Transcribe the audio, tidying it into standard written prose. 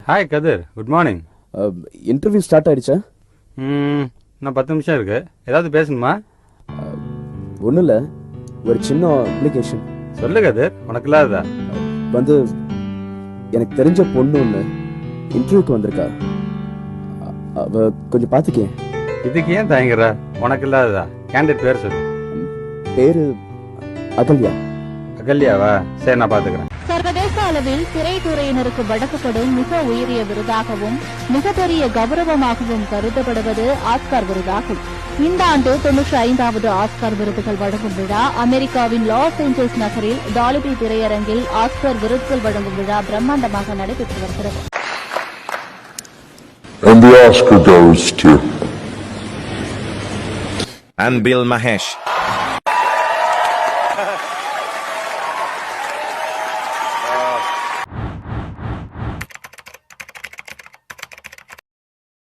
Hi கதிர், good morning. Interview start ஆயிடுச்சா? இன்னும் 10 நிமிஷம் இருக்கு. ஏதாவது பேசணுமா? ஒன்றும் இல்லை, ஒரு சின்ன அப்ளிகேஷன். சொல்லு கதிர், உனக்கு இல்லாததா? வந்து எனக்கு தெரிஞ்ச பொண்ணு ஒன்று இன்டர்வியூக்கு வந்திருக்கா. அவ கொஞ்சம் பார்த்துக்கே. இதுக்கு ஏன் தயங்குற? உனக்கு இல்லாததா? கேண்டிடேட் பேர் சொல்லு. பேரு அகல்யா. அகல்யாவா? சரி, நான் பாத்துக்கிறேன். சர்வதேச அளவில் திரைத்துறையினருக்கு வழங்கப்படும் மிக உயரிய விருதாகவும் மிகப்பெரிய கௌரவமாகவும் கருதப்படுவது ஆஸ்கார் விருதாகும். இந்த ஆண்டு 95வது ஆஸ்கார் விருதுகள் வழங்கும் விழா அமெரிக்காவின் லாஸ் ஏஞ்சல்ஸ் நகரில் டால்பி திரையரங்கில் ஆஸ்கார் விருதுகள் வழங்கும் விழா பிரம்மாண்டமாக நடைபெற்று வருகிறது. And the Oscar goes to... and Bill Mahesh.